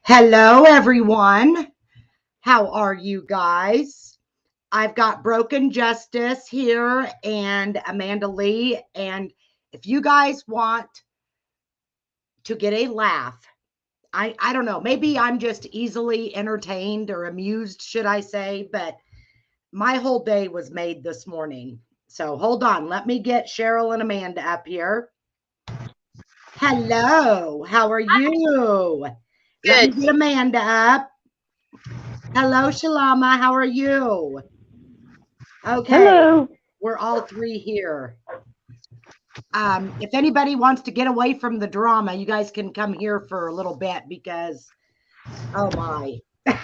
Hello, everyone. How are you guys? I've got Broken Justice here and Amanda Lee. And if you guys want to get a laugh, I don't know, maybe I'm just easily entertained or amused, should I say, but my whole day was made this morning. So hold on, let me get Cheryl and Amanda up here. Hello, how are you? Let me Good. get Amanda up. Hello, Shalama. How are you? Okay, Hello. we're all three here. If anybody wants to get away from the drama, you guys can come here for a little bit because, oh my. I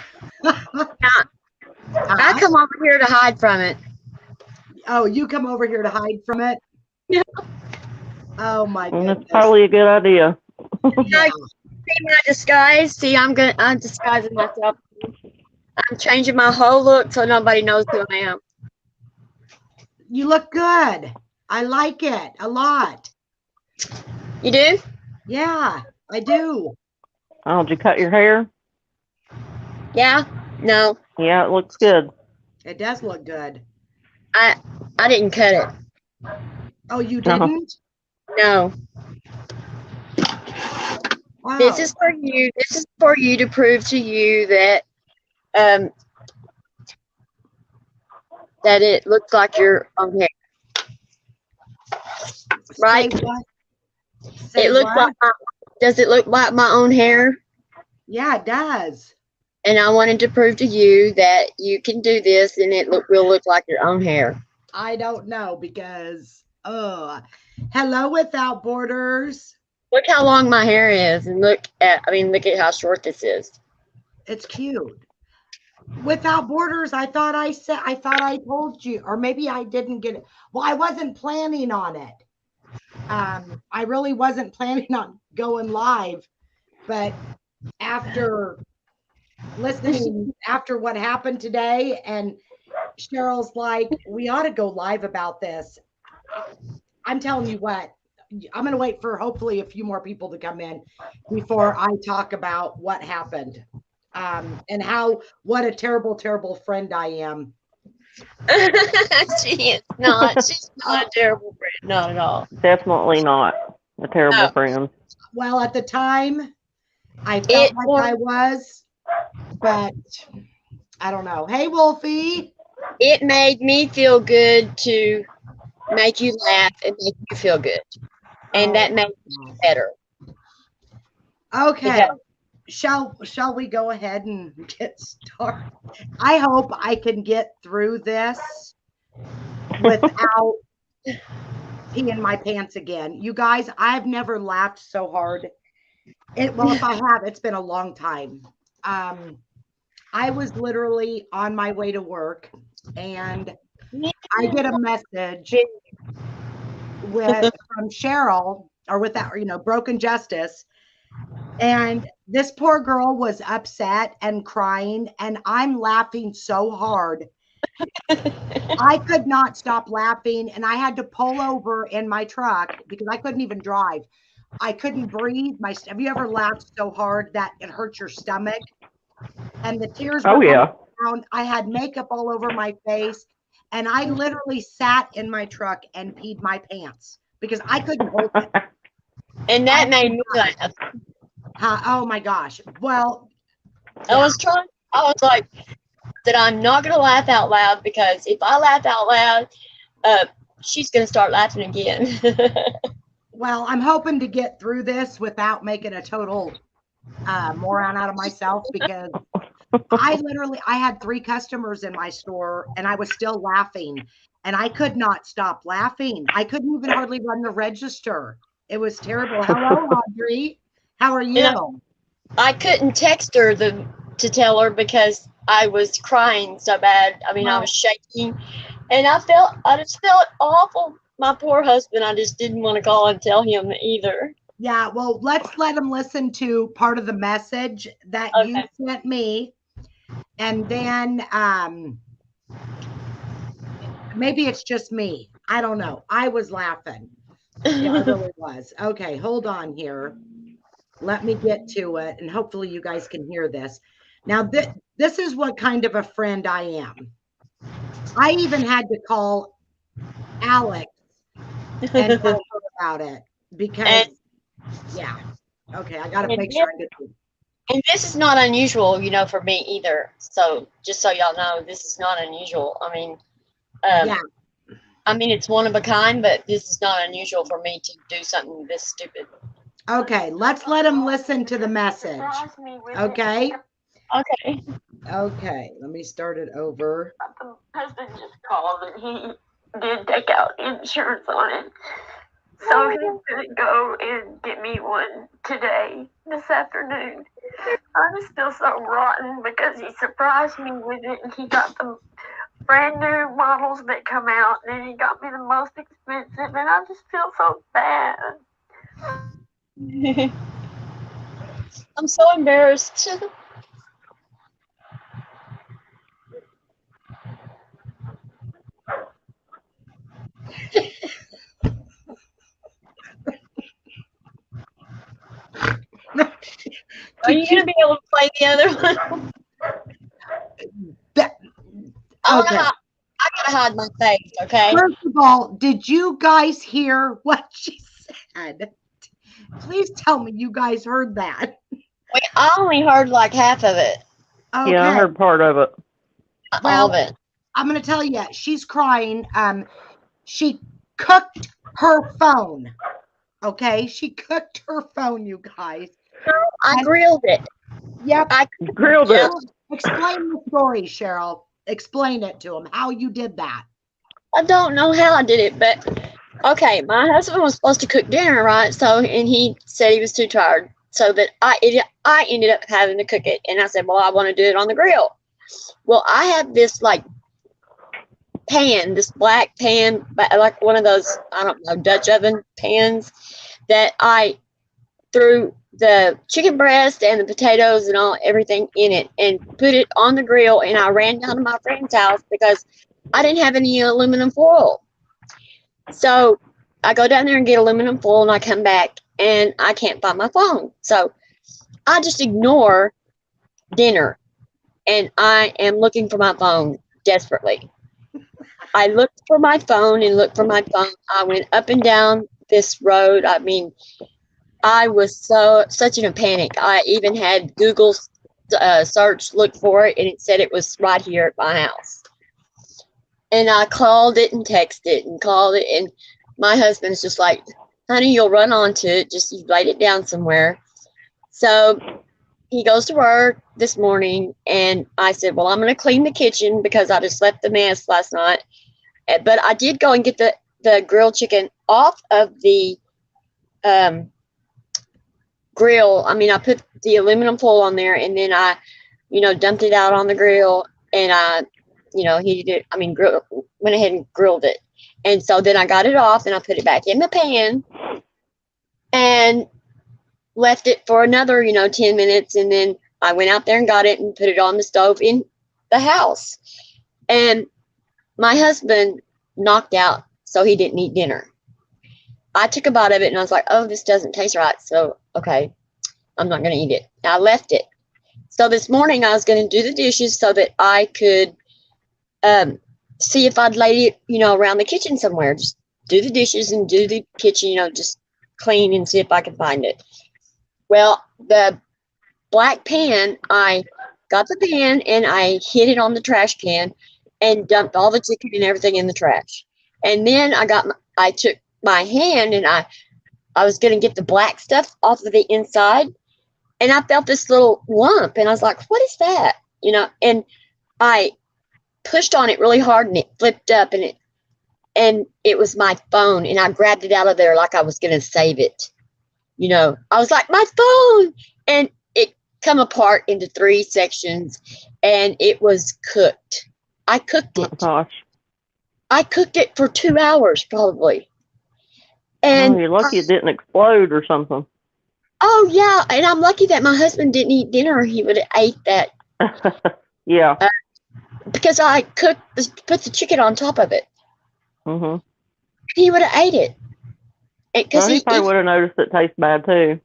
come over here to hide from it. Oh, you come over here to hide from it? Yeah. Oh my And goodness. that's probably a good idea. Yeah. See my disguise? See, I'm disguising myself. I'm changing my whole look so nobody knows who I am. You look good. I like it a lot. You do? Yeah, I do. Oh, did you cut your hair? Yeah? No. Yeah, it looks good. It does look good. I didn't cut it. Oh, you No. didn't? No. Wow. This is for you. This is for you to prove to you that that it looks like your own hair. Right? Say what? Say It looks what? like does it look like my own hair? Yeah, it does. And I wanted to prove to you that you can do this and it will look like your own hair. I don't know because hello without borders. Look how long my hair is and look at how short this is. It's cute. Without borders, I thought I told you, or maybe I didn't get it. Well, I wasn't planning on it. I really wasn't planning on going live, but after listening after what happened today, and Cheryl's like, we ought to go live about this. I'm telling you what, I'm going to wait for hopefully a few more people to come in before I talk about what happened and what a terrible, terrible friend I am. She is not. She's not a terrible friend. Not at all. Definitely not a terrible friend. Well, at the time, I felt like I was, but I don't know. Hey, Wolfie. It made me feel good to make you laugh and make you feel good. And that made me better. Okay. Shall we go ahead and get started? I hope I can get through this without peeing my pants again. You guys, I've never laughed so hard. Well, if I have, it's been a long time. I was literally on my way to work and I get a message from Cheryl or with that, Broken Justice. And this poor girl was upset and crying, and I'm laughing so hard. I could not stop laughing, and I had to pull over in my truck because I couldn't even drive. I couldn't breathe. Have you ever laughed so hard that it hurts your stomach? And the tears were coming down. I had makeup all over my face, and I literally sat in my truck and peed my pants because I couldn't hold it. And that made me laugh. Oh my gosh. Well, I was like, that I'm not going to laugh out loud because if I laugh out loud, she's going to start laughing again. Well, I'm hoping to get through this without making a total moron out of myself because I had 3 customers in my store and I was still laughing and I could not stop laughing. I couldn't even hardly run the register. It was terrible. Hello, Audrey. How are you? I couldn't text her to tell her because I was crying so bad. I was shaking and I just felt awful. My poor husband, I just didn't want to call and tell him either. Yeah, well, let's let him listen to part of the message that you sent me. And then maybe it's just me. I don't know. I was laughing. Yeah, I really was. Okay, hold on here. let me get to it, and hopefully you guys can hear this. Now, this is what kind of a friend I am. I even had to call Alex and tell her about it because, yeah. Okay, I got to make sure I get to it. And this is not unusual, for me either. So just so y'all know, this is not unusual. I mean, Yeah. I mean, it's one of a kind, but this is not unusual for me to do something this stupid. Okay, let's let him listen to the message. Okay? Okay. Okay, let me start it over. My husband just called and he did take out insurance on it. So he's going to go and get me one today, this afternoon. I just feel so rotten because he surprised me with it and he got the brand new models that come out and then he got me the most expensive and I just feel so bad. I'm so embarrassed. Are you going to be able to play the other one? Okay. I got to hide my face, okay? First of all, did you guys hear what she said? Please tell me you guys heard that. Wait, I only heard like half of it. Okay. Yeah, I heard part of it. All of it. I'm going to tell you, she's crying. She cooked her phone. Okay, she cooked her phone, you guys. I grilled it. Yep. I Grilled it. Explain the story, Cheryl. Explain it to him, how you did that. I don't know how I did it, but okay, my husband was supposed to cook dinner, right? So, and he said he was too tired, so that I ended up having to cook it, and I said, well, I want to do it on the grill. Well, I have this like pan, this black pan, like one of those, I don't know, Dutch oven pans, that I threw the chicken breast and the potatoes and everything in it and put it on the grill, and I ran down to my friend's house because I didn't have any aluminum foil. So I go down there and get aluminum foil, and I come back and I can't find my phone. So I just ignore dinner and I am looking for my phone desperately. I looked for my phone and looked for my phone. I went up and down this road. I mean, I was such in a panic. I even had Google search look for it, and it said it was right here at my house. And I called it and texted and called it, and my husband's just like, honey, you'll run onto it. Just you laid it down somewhere. So he goes to work this morning, and I said, well, I'm going to clean the kitchen because I just left the mess last night. But I did go and get the grilled chicken off of the grill. I mean, I put the aluminum foil on there, and then I, dumped it out on the grill, and I, heated it. I mean, went ahead and grilled it. And so then I got it off, and I put it back in the pan and left it for another, 10 minutes. And then I went out there and got it and put it on the stove in the house. And my husband knocked out, so he didn't eat dinner. I took a bite of it, and I was like, oh, this doesn't taste right. So, okay, I'm not going to eat it. I left it. So this morning I was going to do the dishes so that I could see if I'd lay it, around the kitchen somewhere. Just do the dishes and do the kitchen, just clean and see if I can find it. Well, the black pan, I got the pan and I hid it on the trash can and dumped all the chicken and everything in the trash. And then I took my hand and I was going to get the black stuff off of the inside, and I felt this little lump, and I was like, what is that? And I pushed on it really hard, and it flipped up, and it was my phone, and I grabbed it out of there like I was going to save it. I was like, my phone, and it come apart into 3 sections, and it was cooked. I cooked it. Oh, gosh. I cooked it for 2 hours probably. And you're lucky it didn't explode or something. Oh, yeah. And I'm lucky that my husband didn't eat dinner. He would have ate that. Yeah. Because I put the chicken on top of it. Mm-hmm. He would have ate it. Well, he probably would have noticed it tastes bad too.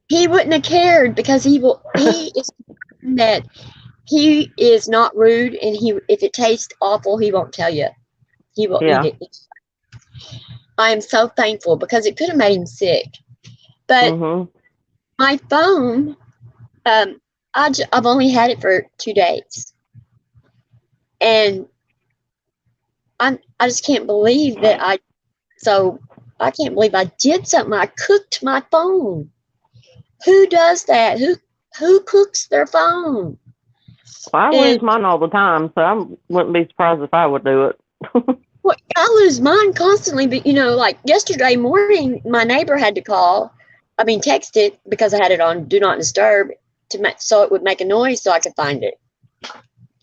he wouldn't have cared because he is that he is not rude, and if it tastes awful, he won't tell you. He will Yeah. eat it. I am so thankful because it could have made him sick. But Mhm. my phone, I've only had it for 2 days, and I just can't believe that I can't believe I did something. I cooked my phone. Who does that? Who cooks their phone? I And lose mine all the time, so I wouldn't be surprised if I would do it. well, I lose mine constantly, but like yesterday morning, my neighbor had to text it because I had it on Do Not Disturb so it would make a noise so I could find it.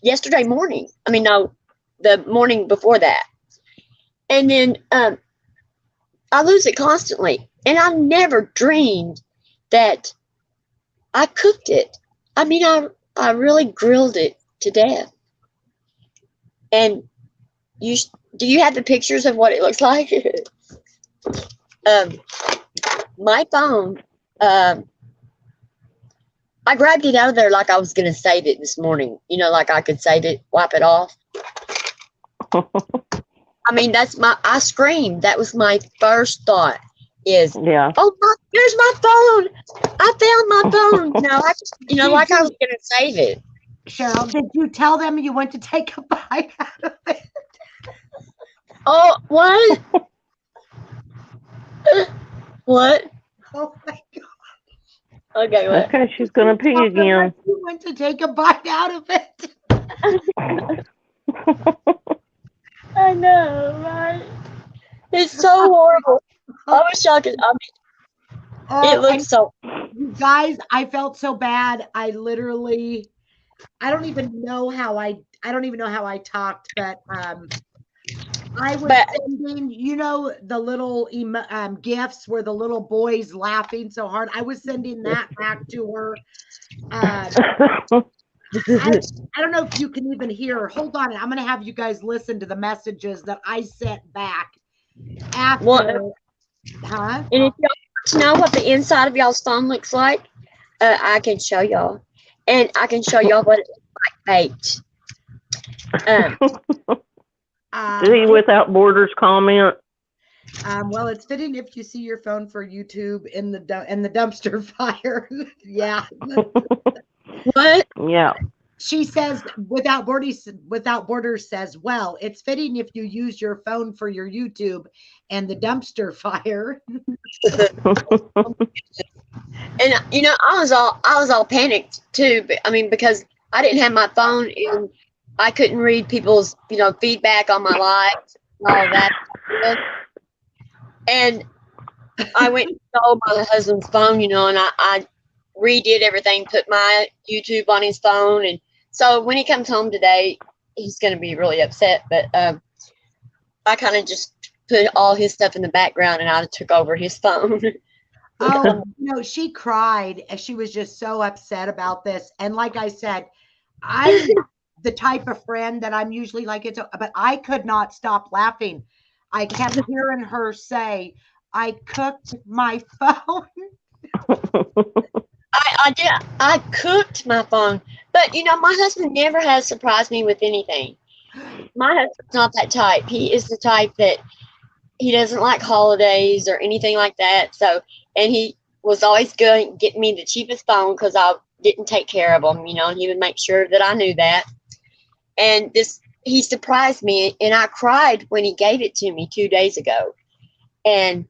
Yesterday morning, no, the morning before that, and then I lose it constantly, and I never dreamed that I cooked it. I really grilled it to death. And do you have the pictures of what it looks like? My phone, I grabbed it out of there like I was going to save it this morning. Like I could save it, wipe it off. I screamed. That was my first thought is, Yeah. oh, there's my phone. I found my phone. Like I was going to save it. Cheryl, did you tell them you went to take a bite out of it? Oh, what? What? Oh my God. Okay, what? Okay, she's gonna pee again. You went to take a bite out of it. I know, right? It's so horrible. I wish I could. It looks so. You guys, I felt so bad. I don't even know how I talked, but I was sending, the little gifs where the little boys laughing so hard. I was sending that back to her. I don't know if you can even hear. Hold on, I'm going to have you guys listen to the messages that I sent back after. What? Huh? And if y'all want to know what the inside of y'all's phone looks like, I can show y'all, and I can show y'all what it looks like baked. See Without Borders comment. Well, it's fitting if you see your phone for YouTube in the dumpster fire. Yeah. What? Yeah. She says Without Borders says, well, it's fitting if you use your phone for your YouTube and the dumpster fire. And I was all panicked too, but because I didn't have my phone and I couldn't read people's feedback on my lives and all of that. And I went and stole my husband's phone, and I redid everything, put my YouTube on his phone, and so when he comes home today, he's going to be really upset. But I kind of just put all his stuff in the background, and I took over his phone. Oh, she cried. She was just so upset about this. And like I said, I'm the type of friend that I'm usually like, but I could not stop laughing. I kept hearing her say, I cooked my phone. I did. I cooked my phone. But, my husband never has surprised me with anything. My husband's not that type. He is the type that he doesn't like holidays or anything like that. So, and he was always going to get me the cheapest phone because I didn't take care of him, and he would make sure that I knew that. And he surprised me, and I cried when he gave it to me 2 days ago. And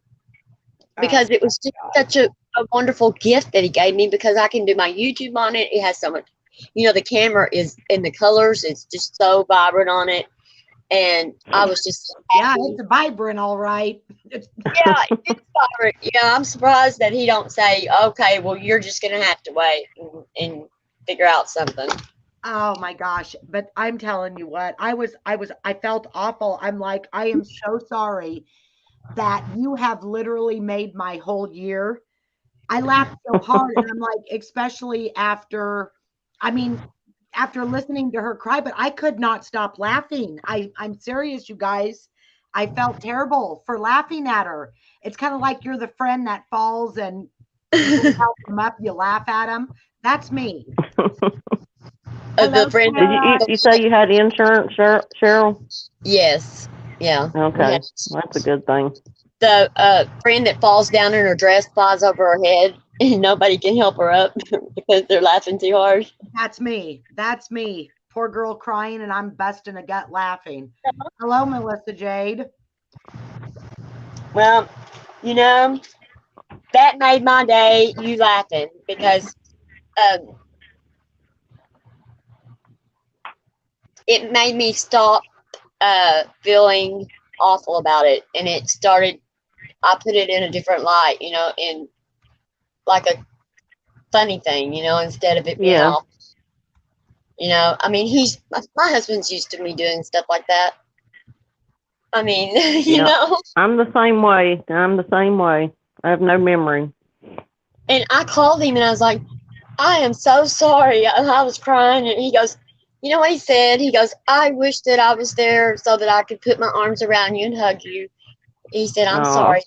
because it was just such a wonderful gift that he gave me, because I can do my YouTube on it. It has so much, the camera is, and the colors, it's just so vibrant on it. And I was just happy. Yeah, it's vibrant, all right. Yeah, it's vibrant. Yeah, I'm surprised that he don't say, okay, well, you're just going to have to wait and figure out something. Oh my gosh. But I'm telling you what, I felt awful. I'm like, I am so sorry that you have literally made my whole year. I laughed so hard, and I'm like, especially after listening to her cry, but I could not stop laughing. I'm serious, you guys. I felt terrible for laughing at her. It's kind of like you're the friend that falls and help them up, you laugh at them. That's me. The friend. Did you say you had insurance, Cheryl? Yes. Yeah. Okay, Yes. that's a good thing. The friend that falls down and her dress flies over her head and nobody can help her up because they're laughing too hard. That's me. That's me. Poor girl crying and I'm busting a gut laughing. Hello, Melissa Jade. Well, you know, that made my day, you laughing, because it made me stop feeling awful about it. And it started, I put it in a different light, you know, in like a funny thing, you know, instead of it being Yeah. awful. You know, I mean, my husband's used to me doing stuff like that. I mean, you Yeah. know. I'm the same way. I have no memory. And I called him and I was like, I am so sorry. I was crying. And he goes, you know what he said? He goes, I wish that I was there so that I could put my arms around you and hug you. He said, I'm Aw. sorry.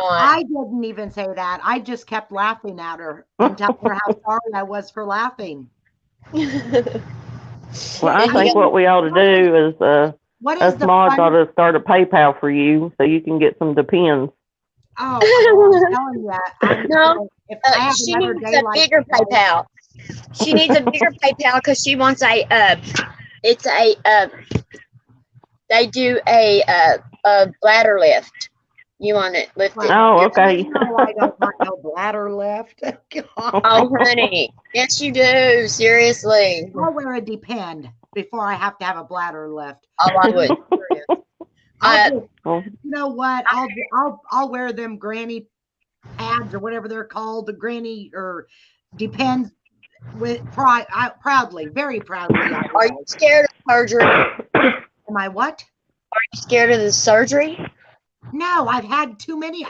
I didn't even say that. I just kept laughing at her and telling her how sorry I was for laughing. Well, I think what we ought to do is What is us the mods ought fun? to start a PayPal for you so you can get some Depends. Oh, I'm telling you. No, if I have she another needs day a like bigger today, PayPal. She needs a bigger PayPal because she wants they do a bladder lift. You want it lifted. Oh, okay. No, I don't want no bladder lift. God. Oh, honey. Yes, you do. Seriously. I'll wear a Depend before I have to have a bladder lift. Oh, I would. You know what? I'll wear them granny pads or whatever they're called, the granny or Depends with pride, proudly, very proudly. Are you scared of surgery? Am I what? Are you scared of the surgery? No, I've had too many.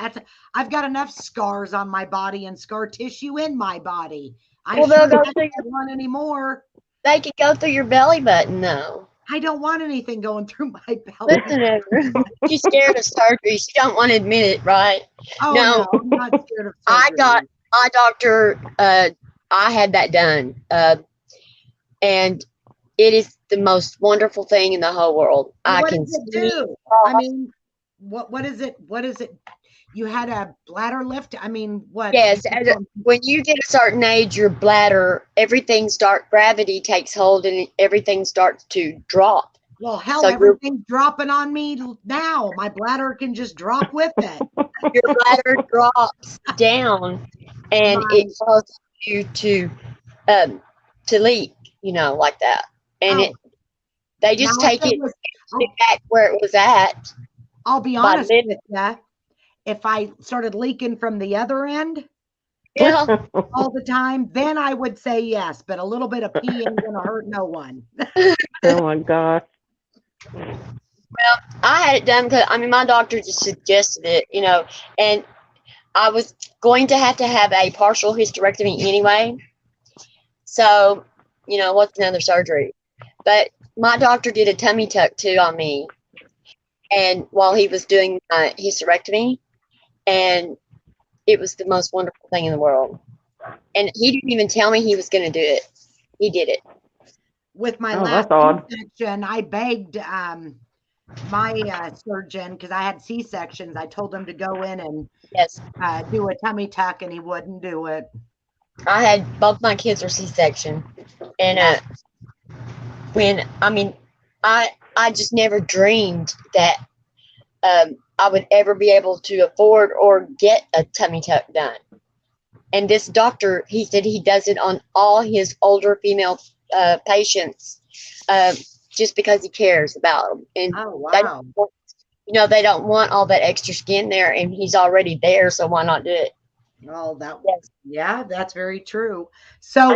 I've got enough scars on my body and scar tissue in my body. I Well, they'll go don't through want any more. They could go through your belly button, though. I don't want anything going through my belly. Listen to her. She's scared of surgery. She don't want to admit it, right? Oh no, I'm not scared of surgery. I got my doctor. I had that done, and it is the most wonderful thing in the whole world. What does it do? I mean, what is it? What is it? You had a bladder lift? I mean, what? Yes, when you get a certain age, your bladder, gravity takes hold and everything starts to drop. Well, hell, so everything's dropping on me now. My bladder can just drop with it. Your bladder drops down and it causes you to leak, you know, like that. And they just take it back where it was at. I'll be honest with you. If I started leaking from the other end all the time, then I would say yes, but a little bit of pee ain't gonna hurt no one. Oh my gosh. Well, I had it done because, I mean, my doctor just suggested it, you know, and I was going to have a partial hysterectomy anyway. So, you know, what's another surgery? But my doctor did a tummy tuck too on me, and while he was doing my hysterectomy, and it was the most wonderful thing in the world. And he didn't even tell me he was going to do it. He did it. With my last C-section, I begged my surgeon, because I had C-sections. I told him to go in and do a tummy tuck, and he wouldn't do it. I had both my kids were C-section, and I just never dreamed that I would ever be able to afford or get a tummy tuck done. And this doctor, he said he does it on all his older female patients just because he cares about them. And they don't want all that extra skin there, and he's already there, so why not do it? Oh, yeah, that's very true. So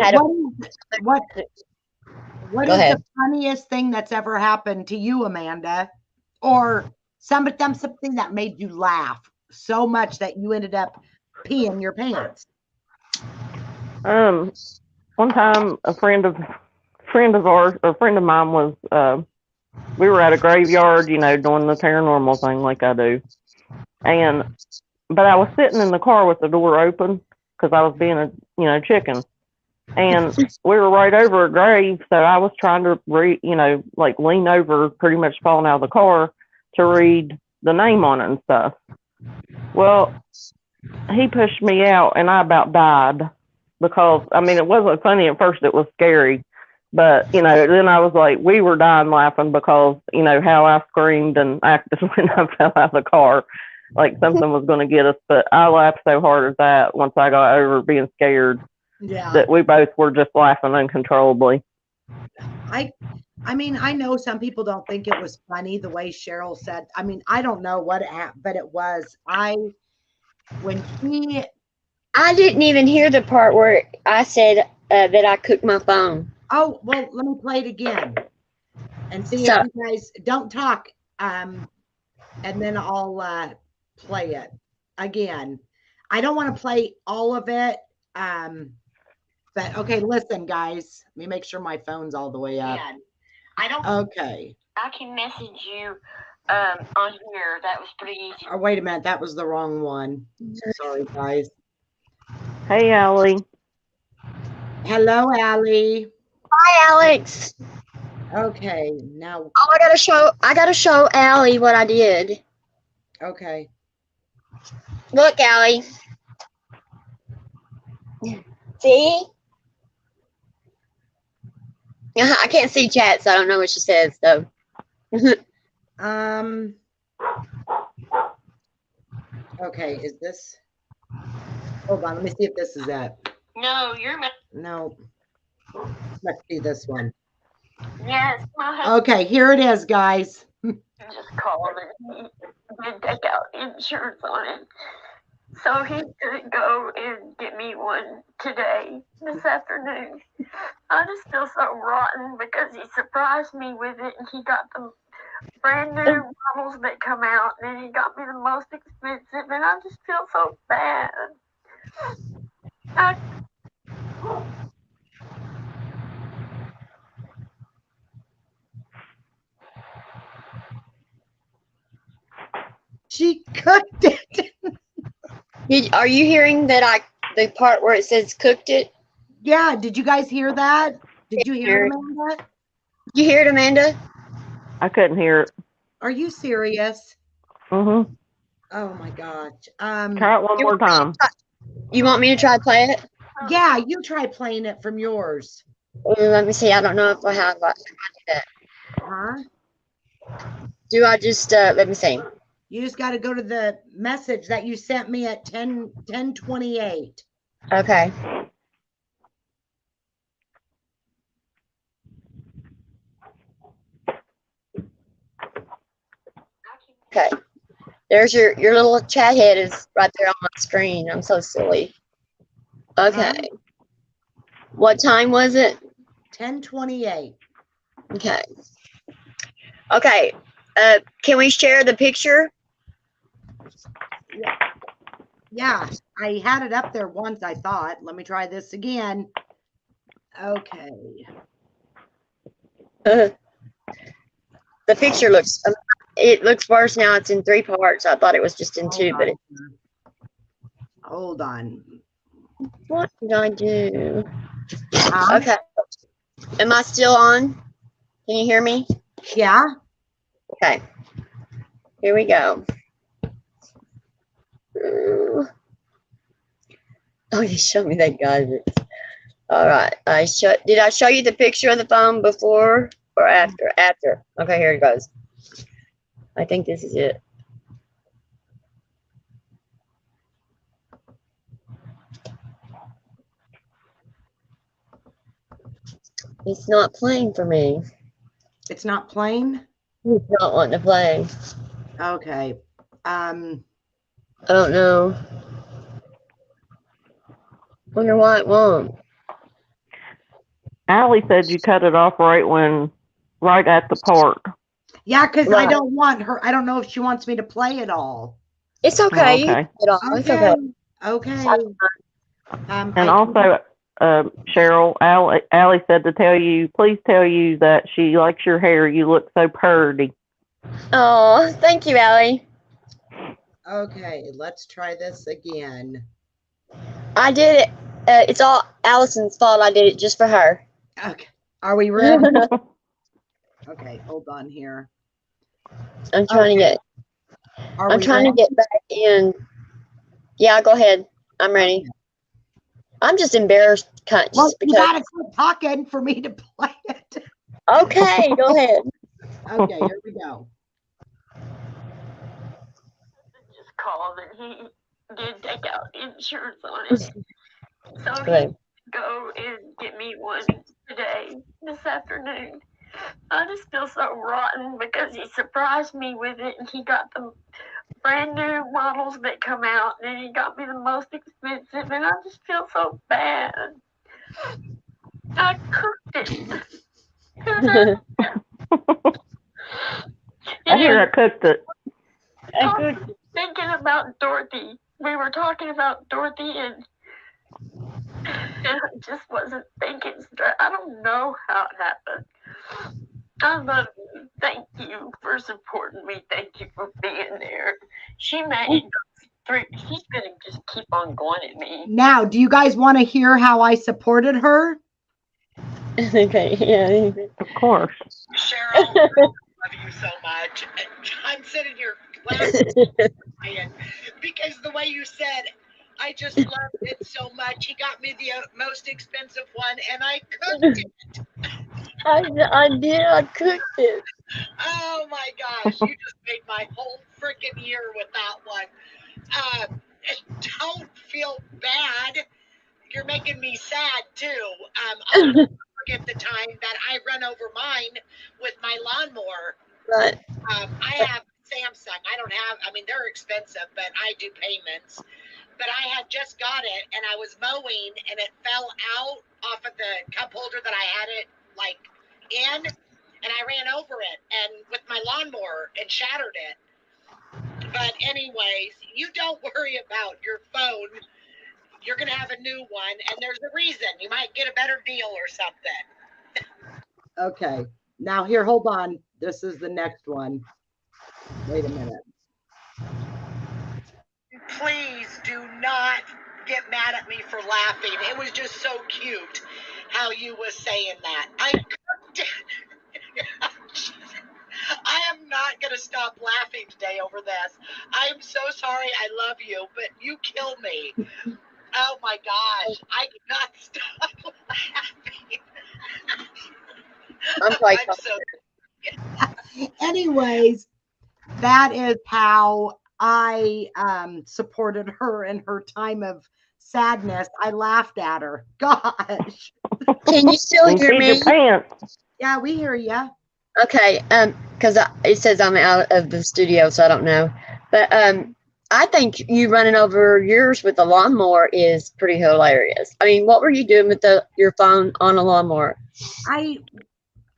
what is the funniest thing that's ever happened to you, Amanda? Or something that made you laugh so much that you ended up peeing your pants? One time a friend of mine was we were at a graveyard, you know, doing the paranormal thing like I do. But I was sitting in the car with the door open, because I was being a chicken. And we were right over a grave, so I was trying to like lean over, pretty much falling out of the car to read the name on it and stuff. Well, he pushed me out, and I about died because it wasn't funny at first; it was scary. But then I was like, we were dying laughing because how I screamed and acted when I fell out of the car, like something was going to get us. But I laughed so hard at that once I got over being scared. Yeah. That we both were just laughing uncontrollably. I know some people don't think it was funny the way Cheryl said. I don't know what it happened, but it was. I didn't even hear the part where I said that I cooked my phone. Oh, well, let me play it again and see if you guys don't talk. And then I'll play it again. I don't want to play all of it. But okay, listen, guys. Let me make sure my phone's all the way up. Okay. I can message you on here. That was pretty easy. Oh, wait a minute. That was the wrong one. Sorry, guys. Hey, Allie. Hello, Allie. Hi, Alex. Okay, now. Oh, I gotta show Allie what I did. Okay. Look, Allie. See? I can't see chat, so I don't know what she says, though. Okay, is this? Hold on, let me see if this is it. No, you're. No. Let's see this one. Yes, my husband Okay, here it is, guys. just called and he did take out insurance on it. So he's gonna go and get me one today, this afternoon. I just feel so rotten because he surprised me with it and he got the brand new models that come out and he got me the most expensive and I just feel so bad. She cooked it. Are you hearing that the part where it says cooked it? Yeah, did you guys hear that? Did you hear it, Amanda? You hear it, Amanda? I couldn't hear it. Are you serious? Mm-hmm. Oh my gosh. Try it one more time. You want me to try to play it? Yeah, you try playing it from yours. Let me see. I don't know if I have that. Huh? Do I just let me see. You just got to go to the message that you sent me at 10:28. Okay. Okay. There's your little chat head is right there on my screen. I'm so silly. Okay. What time was it? 10:28. Okay. Okay. Can we share the picture? Yeah, I had it up there once, I thought. Let me try this again. Okay. The picture looks worse now. It's in 3 parts. I thought it was just in 2, but Hold on. what did I do? Okay. Am I still on? Can you hear me? Yeah. Okay. Here we go. Oh, you showed me that, guys. All right. Did I show you the picture of the phone before or after? After. Okay, here it goes. I think this is it. It's not playing for me. It's not playing? It's not wanting to play. Okay. I don't know. Wonder why it won't. Allie said you cut it off right at the part. Yeah, because Right. I don't want her. I don't know if she wants me to play it all. It's okay. Oh, You okay. can get off. It's okay. Okay. And also, Cheryl, Allie said to tell you, please tell you that she likes your hair. You look so purty. Oh, thank you, Allie. Okay, let's try this again. I did it. It's all Allison's fault. I did it just for her. Okay. Are we ready? Okay, hold on here. I'm trying to get. Are I'm we trying to ready? get back in. Yeah, go ahead. I'm ready. I'm just embarrassed, Well, just you because. gotta quit talking for me to play it. Okay, go ahead. Okay, here we go. Just called and he did take out insurance on it. So he Right. go and get me one today, this afternoon. I just feel so rotten because he surprised me with it and he got the brand new models that come out and he got me the most expensive and I just feel so bad. I cooked it. I hear I cooked it. Thinking about Dorothy. We were talking about Dorothy and I just wasn't thinking straight. I don't know how it happened. I love you. Thank you for supporting me. Thank you for being there. She made she's gonna just keep on going at me. Now, do you guys want to hear how I supported her? Okay, yeah. Of course. Cheryl, I love you so much. I'm sitting here laughing because the way you said, I just loved it so much. He got me the most expensive one, and I cooked it. I did. I cooked it. Oh my gosh, you just made my whole freaking year with that one. Don't feel bad. You're making me sad too. I'll never forget the time that I run over mine with my lawnmower. Right. I have Samsung. I mean, they're expensive, but I do payments. But I had just got it and I was mowing and it fell out off of the cup holder that I had it like in, and I ran over it and with my lawnmower and shattered it. But anyways, you don't worry about your phone. You're going to have a new one and there's a reason. You might get a better deal or something. Okay. Now here, hold on. This is the next one. Wait a minute. Please do not get mad at me for laughing. It was just so cute how you was saying that. I am not going to stop laughing today over this. I am so sorry. I love you, but you kill me. Oh my gosh. I cannot stop laughing. I'm like, Anyways, that is how I supported her in her time of sadness. I laughed at her. Gosh. can you still And hear feed me? your pants. Yeah, we hear you. Okay, because it says I'm out of the studio, so I don't know. But I think you running over yours with a lawnmower is pretty hilarious. I mean, what were you doing with your phone on a lawnmower?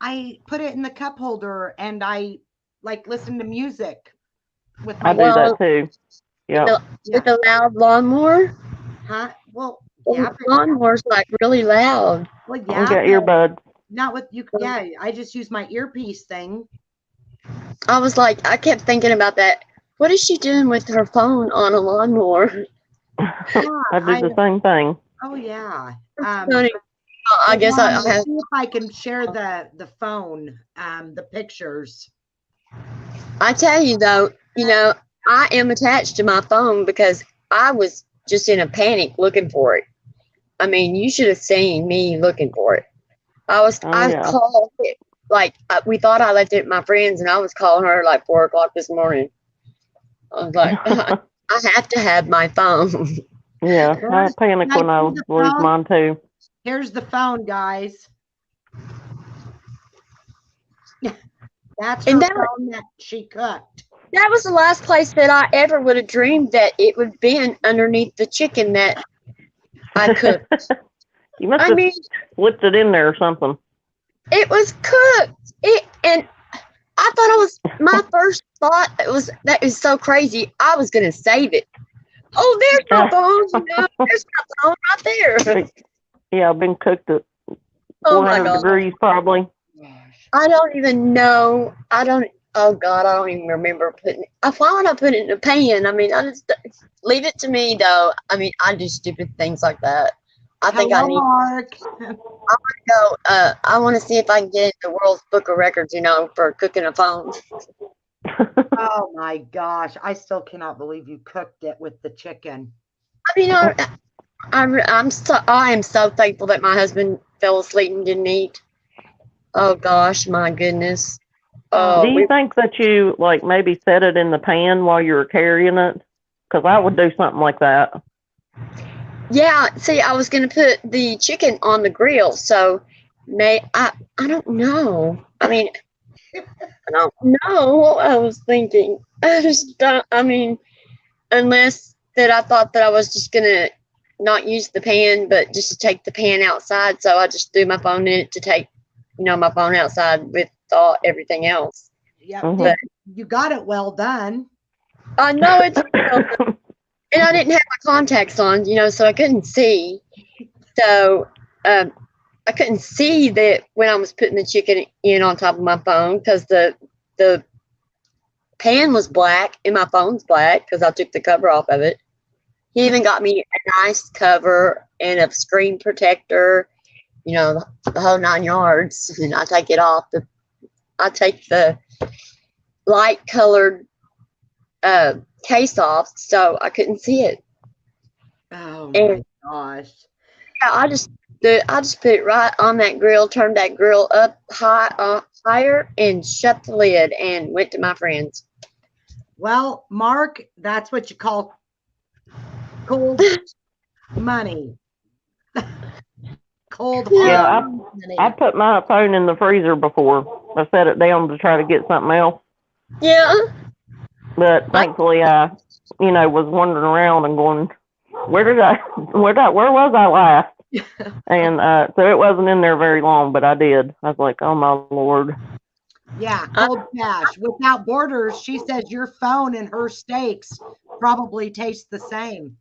I put it in the cup holder and I like listen to music with I my do that too. Yeah. With a loud lawnmower? Huh? Well, The yeah. lawnmower's like really loud. Well, I yeah. got earbuds. Not with you. Yeah, I just use my earpiece thing. I was like, I kept thinking about that. What is she doing with her phone on a lawnmower? I do the same thing. Oh yeah. I guess I'll have. See if I can share the phone, the pictures. I tell you though, I am attached to my phone because I was just in a panic looking for it. I mean, you should have seen me looking for it. I called it like we thought I left it with my friends, and I was calling her like 4 o'clock this morning. I was like, I have to have my phone. Yeah, I panic when I lose mine too. Here's the phone, guys. That's her phone that she cooked. That was the last place that I ever would have dreamed that it would have been underneath the chicken that I cooked. You must have slipped it in there or something. It was cooked. And I thought my first thought that is so crazy. I was gonna save it. Oh, there's my phone. There's my phone right there. Yeah, I've been cooked at 400 Oh my God. degrees probably. I don't even know. Oh God, I don't even remember putting it. Why would I put it in a pan? I mean, I just leave it to me though. I mean, I do stupid things like that. I think I Hello, need Mark. to go. I want to see if I can get in the World's Book of Records, for cooking a phone. Oh my gosh. I still cannot believe you cooked it with the chicken. I mean, I am so thankful that my husband fell asleep and didn't eat. Oh gosh, my goodness. Do you We think that you like maybe set it in the pan while you were carrying it? Because I would do something like that. Yeah, see, I was gonna put the chicken on the grill, so I don't know. I mean, I don't know what I was thinking. I just don't. I mean, unless that I thought that I was just gonna not use the pan, but just to take the pan outside. So I just threw my phone in it to take, my phone outside with everything else. Yep. Mhm. You got it well done. I know it's, and I didn't have my contacts on, so I couldn't see. So I couldn't see that when I was putting the chicken in on top of my phone because the pan was black and my phone's black because I took the cover off of it. He even got me a nice cover and a screen protector, the whole 9 yards. And I take it off. I take the light colored case off so I couldn't see it. Oh And my gosh. yeah, I just put it right on that grill, turned that grill up higher, and shut the lid, and went to my friends. Well, Mark, that's what you call cold money. Cold Yeah, hard money. I put my phone in the freezer before. I set it down to try to get something else. Yeah. But thankfully, I, was wandering around and going, where was I last? And so it wasn't in there very long, but I did. I was like, oh my Lord. Yeah, cold cash. Without Borders, she says your phone and her steaks probably taste the same.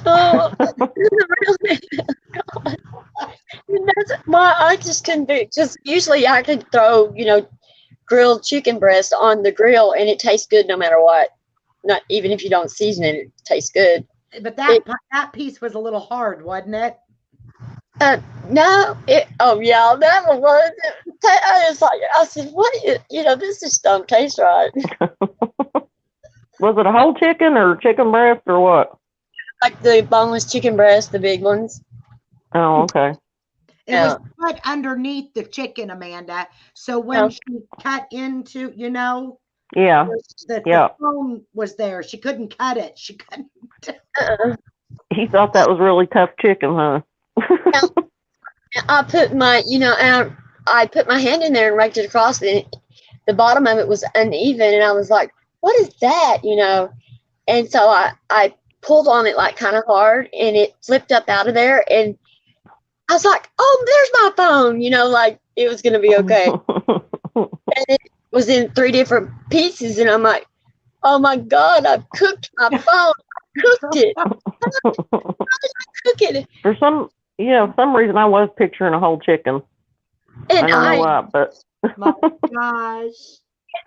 Oh, really? I just couldn't do it. Just usually I could throw, grilled chicken breast on the grill and it tastes good no matter what. Not even if you don't season it, it tastes good. But that piece was a little hard, wasn't it? No, yeah, that one was. I was like, I said, what? This just don't taste right. Was it a whole chicken or chicken breast or what? Like the boneless chicken breast, the big ones. Oh, okay. It was put underneath the chicken, Amanda. So when she cut into, Yeah. the bone was there. She couldn't cut it. She couldn't. He thought that was really tough chicken, huh? I put my, and I put my hand in there and raked it across, and the bottom of it was uneven, and I was like, "What is that?" And so I pulled on it like kind of hard, and it flipped up out of there, and I was like, "Oh, there's my phone," like it was gonna be okay. And it was in 3 different pieces, and I'm like, "Oh my God, I've cooked my phone. I cooked it. How did I cook it?" For some reason I was picturing a whole chicken. And I don't know why, but My gosh.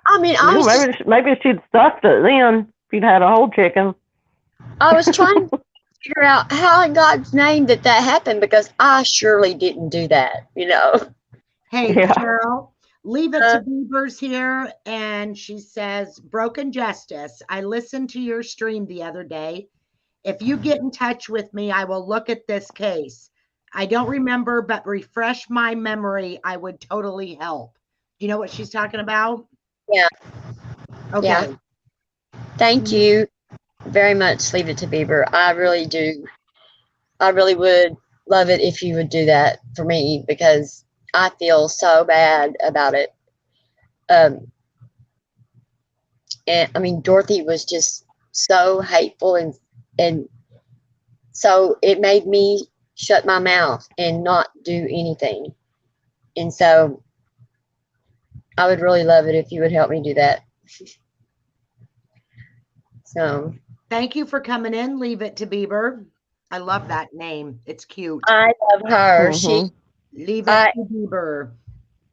I mean, I was maybe she'd stuffed it then if you'd had a whole chicken. I was trying to figure out how in God's name that happened because I surely didn't do that, Hey, Yeah. Cheryl, leave it to Beavers here. And she says, Broken Justice. I listened to your stream the other day. If you get in touch with me, I will look at this case. I don't remember, but refresh my memory. I would totally help. You know what she's talking about? Yeah. Okay. Yeah. Thank you very much, Leave It to Beaver. I really do. I really would love it if you would do that for me because I feel so bad about it. And I mean, Dorothy was just so hateful and so it made me shut my mouth and not do anything. And so I would really love it if you would help me do that. So thank you for coming in. Leave It to Beaver. I love that name. It's cute. I love her. Mhm. Leave It to Beaver.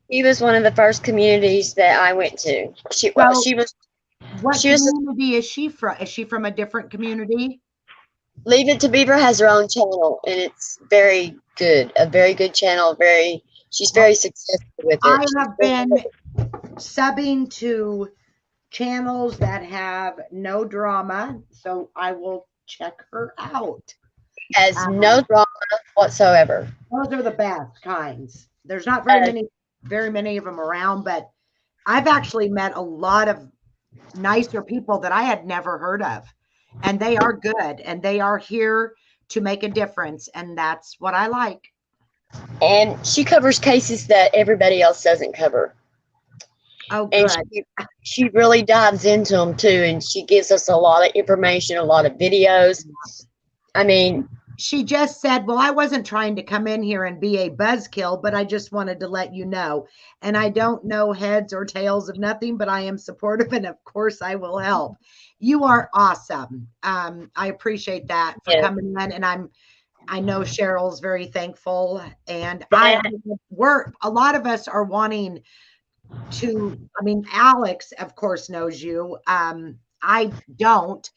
He was one of the first communities that I went to. Well, She was what she was community is she from? Is she from a different community? Leave It to Beaver has her own channel, and it's very good. A very good channel. She's very successful with it. I have been subbing to channels that have no drama, so I will check her out. Has no drama whatsoever. Those are the best kinds. There's not very many of them around, but I've actually met a lot of nicer people that I had never heard of, and they are good, and they are here to make a difference, and that's what I like. And she covers cases that everybody else doesn't cover. Oh, And good. she really dives into them too, and she gives us a lot of information, a lot of videos. I mean, She just said, well, I wasn't trying to come in here and be a buzzkill, but I just wanted to let you know. And I don't know heads or tails of nothing, but I am supportive. And of course, I will help. You are awesome. I appreciate that for coming in. And I know Cheryl's very thankful. And a lot of us are wanting to, I mean, Alex, of course, knows you. I don't.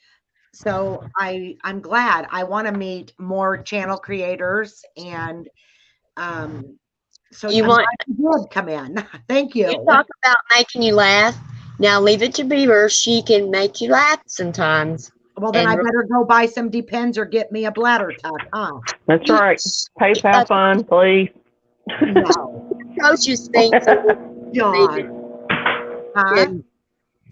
So I'm glad. I want to meet more channel creators, and so you did come in. Thank you. You talk about making you laugh. Now leave it to Beaver. She can make you laugh sometimes. Well, then I better go buy some Depends or get me a bladder tuck, huh? That's right. PayPal fund, please. No. Approaches things. Huh?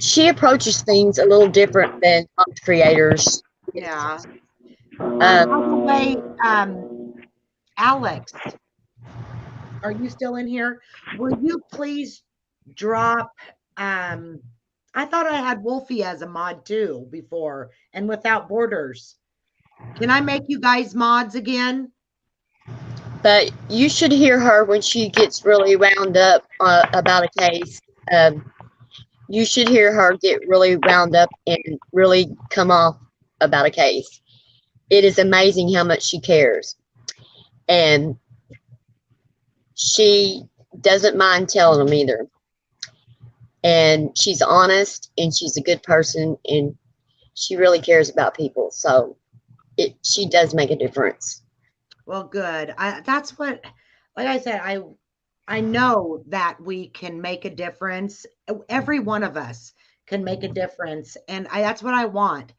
She approaches things a little different than most creators. Yeah. By the way, Alex, are you still in here? Will you please drop? I thought I had Wolfie as a mod too before, and Without Borders. Can I make you guys mods again? But you should hear her when she gets really wound up about a case. You should hear her get really wound up and really come off about a case. It is amazing how much she cares. And she doesn't mind telling them either. And she's honest, and she's a good person, and she really cares about people. So she does make a difference. Well, good. That's what, like I said, I know that we can make a difference. Every one of us can make a difference, and that's what I want.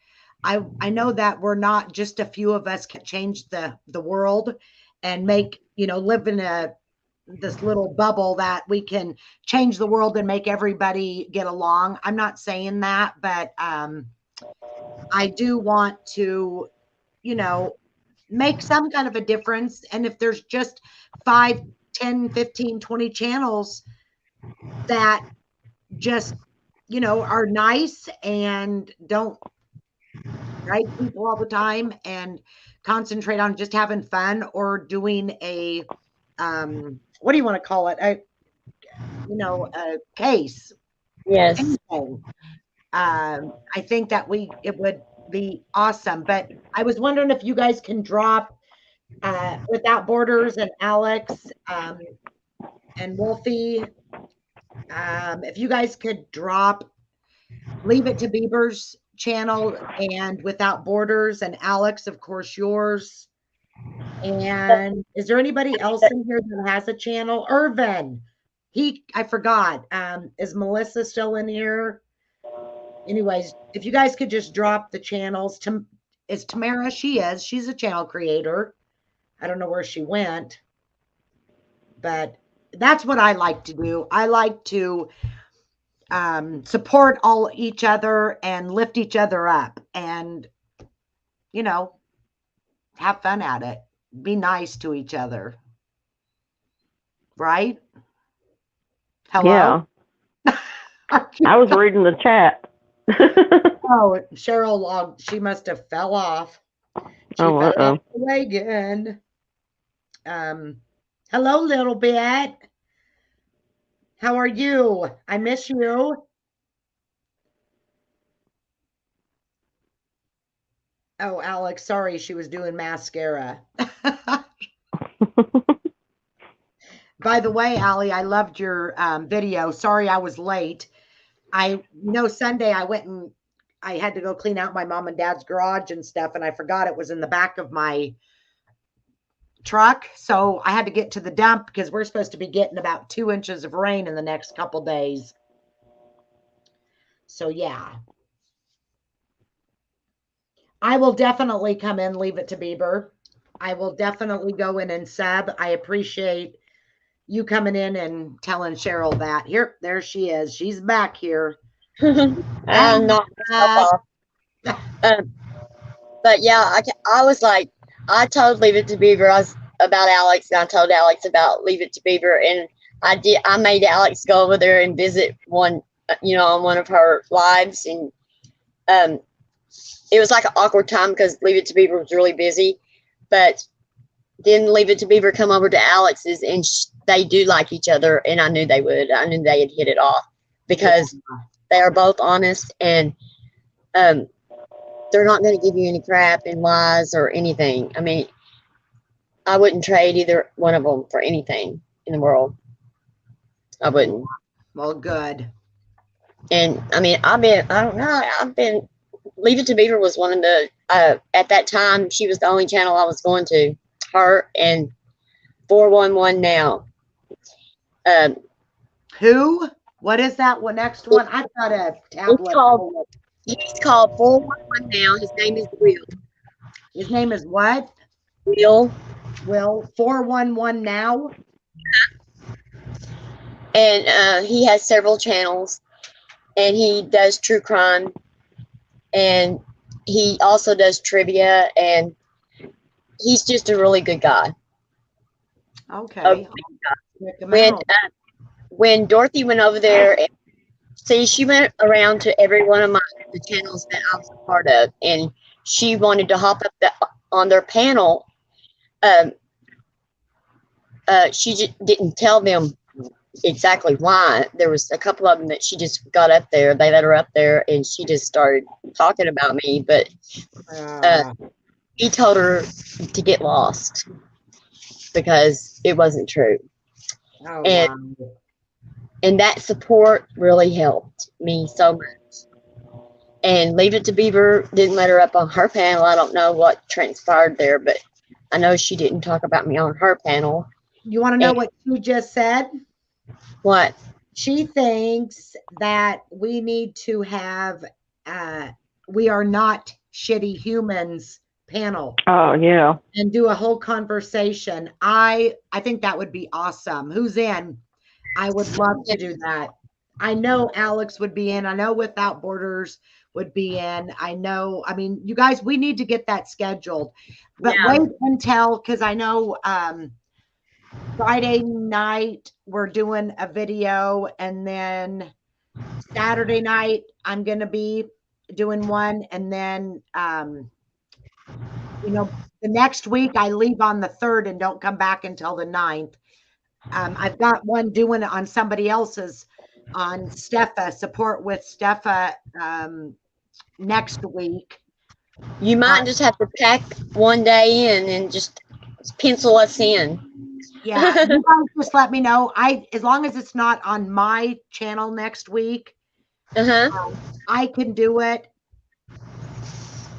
I know that we're not just a few of us can change the world and make, live in this little bubble that we can change the world and make everybody get along. I'm not saying that, but I do want to, make some kind of a difference. And if there's just 5, 10, 15, 20 channels that just, are nice and don't write people all the time and concentrate on just having fun or doing a, what do you want to call it? A case. Yes. Anything. I think that it would be awesome. But I was wondering if you guys can drop Without Borders and Alex and Wolfie. If you guys could drop Leave It to Beaver's channel and Without Borders and Alex, of course, yours. And is there anybody else in here that has a channel? Irvin. I forgot. Is Melissa still in here? Anyways, if you guys could just drop the channels. Is Tamara? She's a channel creator. I don't know where she went, but that's what I like to do. I like to support each other and lift each other up and, have fun at it. Be nice to each other. Right? Hello? Yeah. I was reading the chat. Oh, Cheryl, she must have fell off. She fell off the wagon. Hello, little bit. How are you? I miss you. Oh, Alex, sorry, she was doing mascara. By the way, Allie, I loved your video. Sorry I was late. Sunday I went and I had to go clean out my mom and dad's garage and stuff, and I forgot it was in the back of my truck. So I had to get to the dump because we're supposed to be getting about 2 inches of rain in the next couple days. So yeah. I will definitely come in, Leave It to Beaver. I will definitely go in and sub. I appreciate you coming in and telling Cheryl that. Here, there she is. She's back here. I'm not myself off. But yeah, I was like, I told Leave It to Beaver about Alex, and I told Alex about Leave It to Beaver, and I made Alex go over there and visit one, on one of her lives, and it was like an awkward time because Leave It to Beaver was really busy, but then Leave It to Beaver come over to Alex's, and they do like each other, and I knew they would. I knew they had hit it off because they are both honest, and they're not going to give you any crap and lies or anything. I mean, I wouldn't trade either one of them for anything in the world. I wouldn't. Well, good. And I mean, Leave It to Beaver was one of the, at that time, she was the only channel I was going to. Her and 411 Now. Who? What is that one? Next one? I've got a tablet. He's called 411 Now. His name is Will. His name is what? Will. 411 Now. And he has several channels, and he does true crime, and he also does trivia, and he's just a really good guy. Okay. When Dorothy went over there, she went around to every one of the channels that I was a part of, and she wanted to hop up on their panel. She just didn't tell them exactly why. There was a couple of them that she just got up there. They let her up there, and she just started talking about me. But he told her to get lost because it wasn't true. And that support really helped me so much. And Leave It to Beaver didn't let her up on her panel. I don't know what transpired there, but I know she didn't talk about me on her panel. You want to know what you just said? What? She thinks that we need to have We Are Not Shitty Humans panel. Oh, yeah. And do a whole conversation. I think that would be awesome. Who's in? I would love to do that. I know Alex would be in. I know Without Borders would be in. You guys, we need to get that scheduled. But wait until, because I know Friday night we're doing a video, and then Saturday night I'm going to be doing one, and then the next week I leave on the 3rd and don't come back until the 9th. I've got one doing it on somebody else's, on Steffa, support with Steffa, next week. You might just have to pack one day in and just pencil us in. Yeah, you guys just let me know. As long as it's not on my channel next week, I can do it.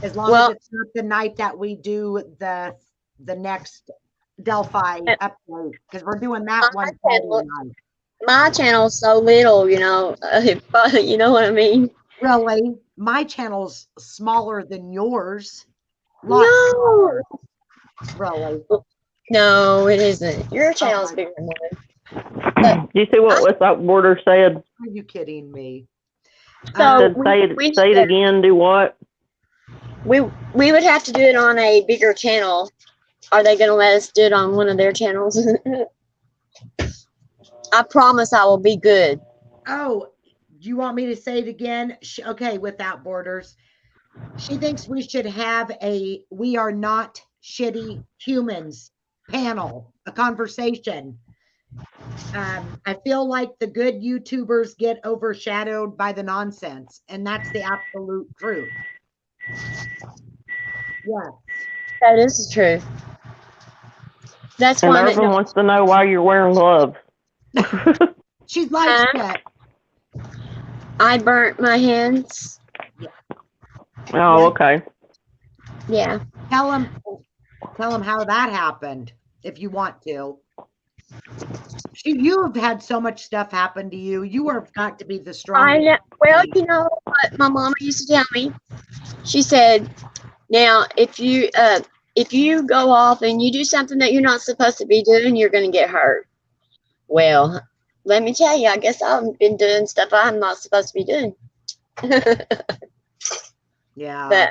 As long as it's not the night that we do the next Delphi update, because we're doing that one. My channel's so little, you know what I mean? Really? My channel's smaller than yours. No. Really? No, it isn't. Your channel's bigger than mine. Do you see what Without Borders said? Are you kidding me? So say it again. Do what? We would have to do it on a bigger channel. Are they going to let us do it on one of their channels? I promise I will be good. Oh, do you want me to say it again? Okay, Without Borders. She thinks we should have a We Are Not Shitty Humans panel, a conversation. I feel like the good YouTubers get overshadowed by the nonsense, and that's the absolute truth. Yes. That is the truth. That's And one Irvin that wants to know why you're wearing gloves. She's like that. I burnt my hands. Oh, okay. Yeah. Tell him how that happened if you want to. You have had so much stuff happen to you. You are got to be the I strongest. know. Well, you know what my mama used to tell me? She said, now if you go off and you do something that you're not supposed to be doing, you're going to get hurt. Well, let me tell you, I guess I've been doing stuff I'm not supposed to be doing. Yeah. But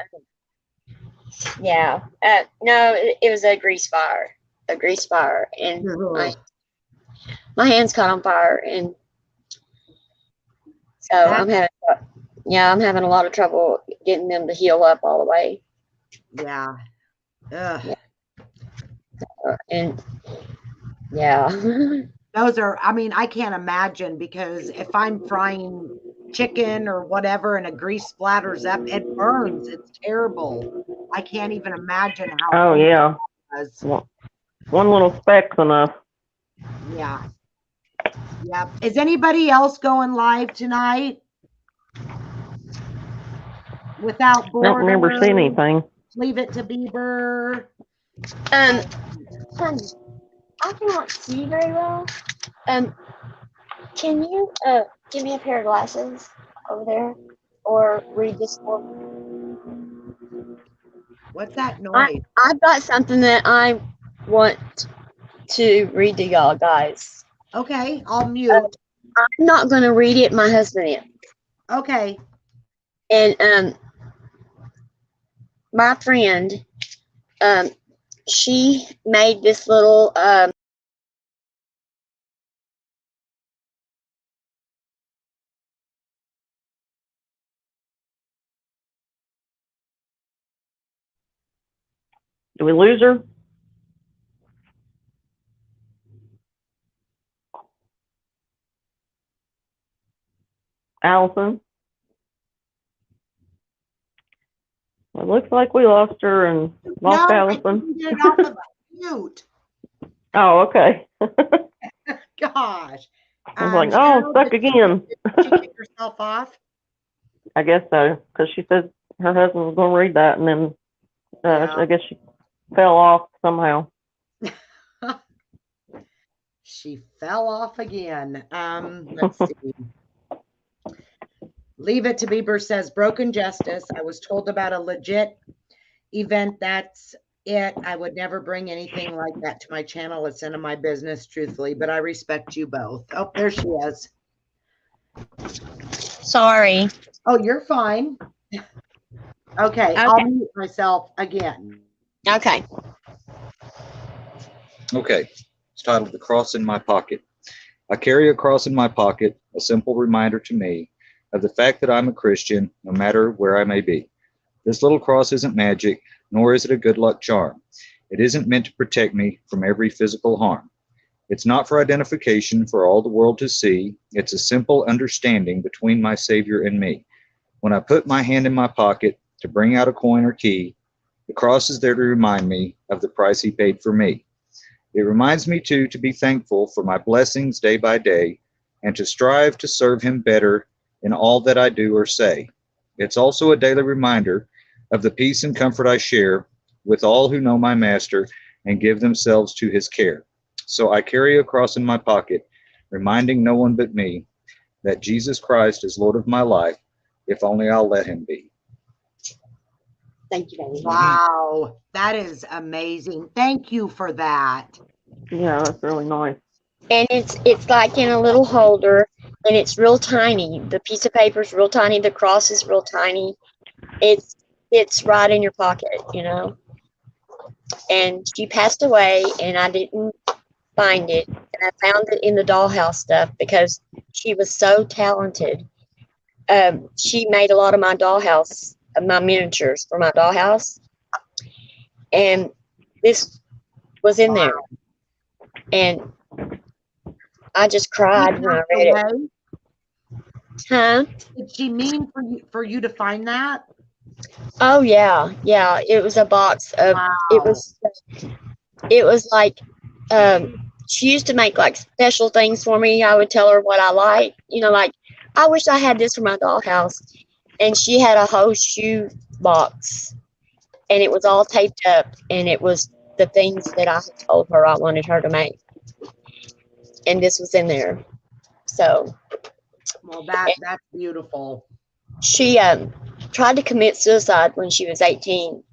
yeah, no, it was a grease fire, and my hands caught on fire, and so I'm having a lot of trouble getting them to heal up all the way. Yeah. Ugh. And yeah. Those are, I mean, I can't imagine, because if I'm frying chicken or whatever and a grease splatters up, it burns. It's terrible. I can't even imagine how. Oh, yeah. It was. One little speck's enough. Yeah. Yeah. Is anybody else going live tonight? Without Don't remember Borders? seeing anything. Leave It to Beaver. Honey, I cannot see very well. Can you give me a pair of glasses over there, or read this for me? What's that noise? I've got something that I want to read to y'all guys. Okay, I'll mute. I'm not going to read it. My husband is. Okay. And my friend, she made this little Do we lose her? Allison? It looks like we lost her and lost No, I Allison. couldn't get it off of mute. Oh, okay. Gosh. I was like, Cheryl, oh, stuck again. Did she kick herself off? I guess so, because she said her husband was going to read that, and then Yeah. I guess she fell off somehow. She fell off again. Let's see. Leave It to Beaver says, broken justice. I was told about a legit event. That's it. I would never bring anything like that to my channel. It's none of my business, truthfully, but I respect you both. Oh, there she is. Sorry. Oh, you're fine. Okay, I'll mute myself again. Okay. Okay, it's titled The Cross in My Pocket. I carry a cross in my pocket, a simple reminder to me of the fact that I'm a Christian, no matter where I may be. This little cross isn't magic, nor is it a good luck charm. It isn't meant to protect me from every physical harm. It's not for identification for all the world to see. It's a simple understanding between my Savior and me. When I put my hand in my pocket to bring out a coin or key, the cross is there to remind me of the price he paid for me. It reminds me too to be thankful for my blessings day by day and to strive to serve him better in all that I do or say. It's also a daily reminder of the peace and comfort I share with all who know my master and give themselves to his care. So I carry a cross in my pocket, reminding no one but me that Jesus Christ is Lord of my life, if only I'll let him be. Thank you, baby. Wow, that is amazing. Thank you for that. Yeah, that's really nice. And it's like in a little holder, and it's real tiny. The piece of paper is real tiny. The cross is real tiny. It's right in your pocket, you know. And she passed away, and I didn't find it. And I found it in the dollhouse stuff because she was so talented. She made a lot of my dollhouse, my miniatures for my dollhouse. And this was in there. And I just cried when I read it. Huh? Did she mean for you to find that? Oh yeah, yeah. It was a box of. Wow. It was like she used to make like special things for me. I would tell her what I like, like I wish I had this for my dollhouse. And she had a whole shoe box, and it was all taped up, and it was the things that I had told her I wanted her to make. And this was in there. So, Well, that's beautiful. she tried to commit suicide when she was 18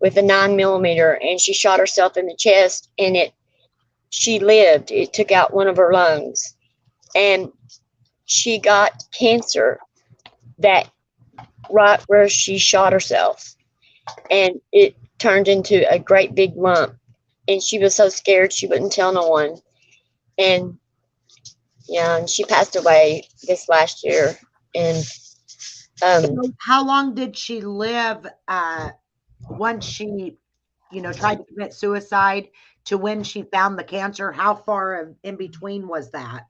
with a 9mm, and she shot herself in the chest, and she lived. It took out one of her lungs, and she got cancer that right where she shot herself, and it turned into a great big lump, and she was so scared she wouldn't tell no one. And yeah, and she passed away this last year. And So how long did she live once she tried to commit suicide to when she found the cancer? How far in between was that?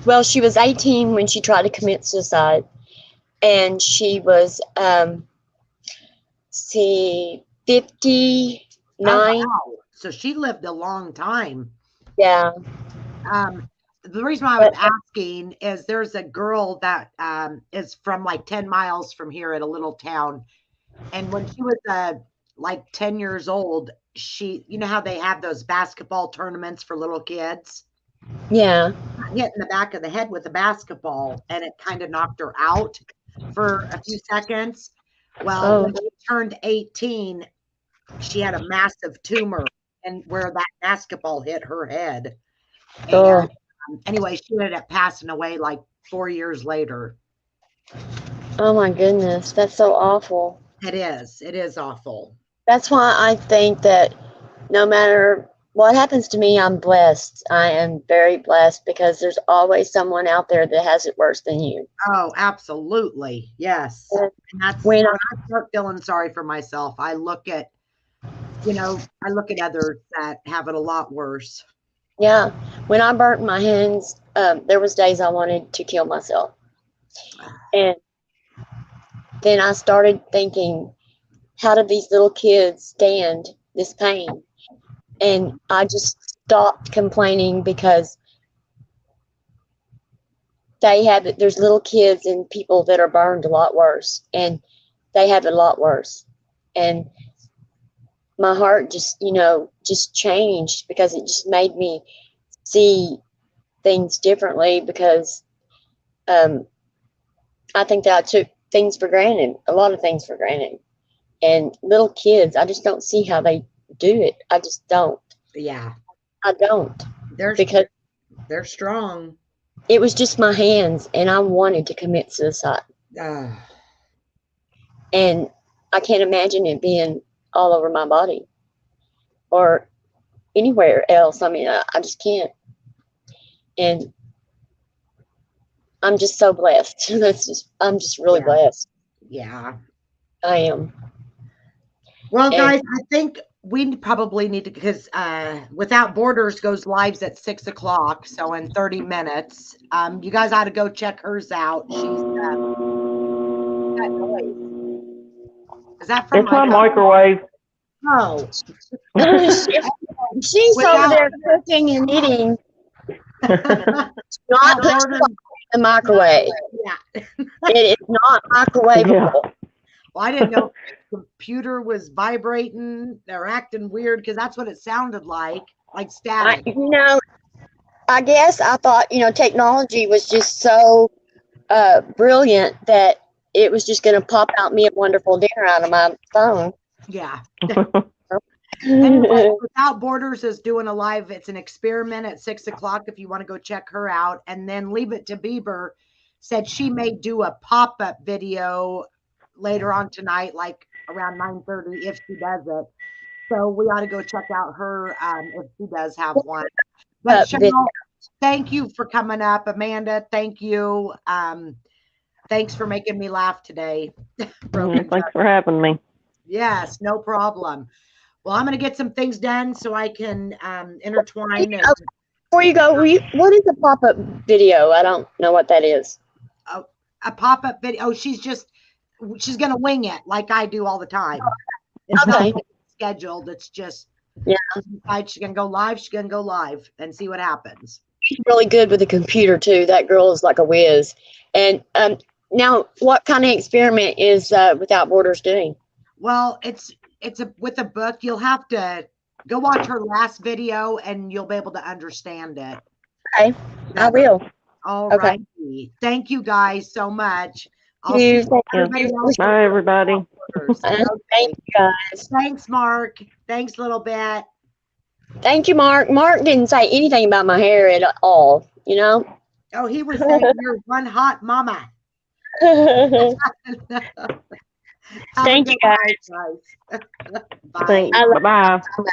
Well, she was 18 when she tried to commit suicide, and she was 59. Oh, wow. So she lived a long time. Yeah. The reason why I was asking is there's a girl that is from like 10 miles from here at a little town. And when she was like 10 years old, you know how they have those basketball tournaments for little kids? Yeah. Hit in the back of the head with a basketball, and it kind of knocked her out for a few seconds. Well, when she turned 18, she had a massive tumor and where that basketball hit her head. And anyway, she ended up passing away like 4 years later. Oh my goodness, that's so awful. It is awful. That's why I think that no matter what happens to me, I'm blessed. I am very blessed, because there's always someone out there that has it worse than you. Oh, absolutely. Yes. And that's when I start feeling sorry for myself. I look at others that have it a lot worse. Yeah. When I burnt my hands, there was days I wanted to kill myself. And then I started thinking, how did these little kids stand this pain? And I just stopped complaining, because there's little kids and people that are burned a lot worse, and they have it a lot worse. And my heart just changed, because it just made me see things differently, because I think that I took things for granted, a lot of things for granted. And little kids, I just don't see how they do it. I just don't. Yeah. I don't. Because they're strong. It was just my hands, and I wanted to commit suicide. And I can't imagine it being all over my body or anywhere else. I mean, I just can't. And I'm just so blessed. I'm just really blessed. Yeah. I am. Well, guys, I think we probably need to, because Without Borders goes lives at 6 o'clock. So in 30 minutes, you guys ought to go check hers out. She's that noise. Is that from it's my microwave? Oh. She's over there cooking and eating. Not putting in the microwave. Yeah. It is not microwavable. Yeah. Well, I didn't know if the computer was vibrating or acting weird, because that's what it sounded like static. I guess I thought, technology was just so brilliant that it was just going to pop out me a wonderful dinner out of my phone. Yeah. Anyway, Without Borders is doing a live. It's an experiment at 6 o'clock if you want to go check her out. And then Leave It to Bieber said she may do a pop-up video later on tonight, like around 9:30, if she does it. So we ought to go check out her if she does have one. But Cheryl, thank you for coming up. Amanda, thank you. Thanks for making me laugh today. Thanks for having me. Yes, no problem. Well, I'm going to get some things done so I can intertwine. Before you go, what is a pop-up video? I don't know what that is. A pop-up video. Oh, she's going to wing it like I do all the time. It's not scheduled. It's just Yeah. Decide she's gonna go live, she's gonna go live and see what happens. She's really good with the computer too. That girl is like a whiz. And now, what kind of experiment is Without Borders doing? Well, it's with a book. You'll have to go watch her last video and you'll be able to understand it. Okay, I will. All Okay. right. Thank you guys so much. I'll You, see thank everybody you. else. Bye, everybody. Okay. Thank you guys. Thanks, Mark. Thanks, little bit. Thank you, Mark. Mark didn't say anything about my hair at all, you know? Oh, he was saying you're one hot mama. Thank Have a you good guys. night, guys. Bye. Thanks. I love Bye-bye. so much.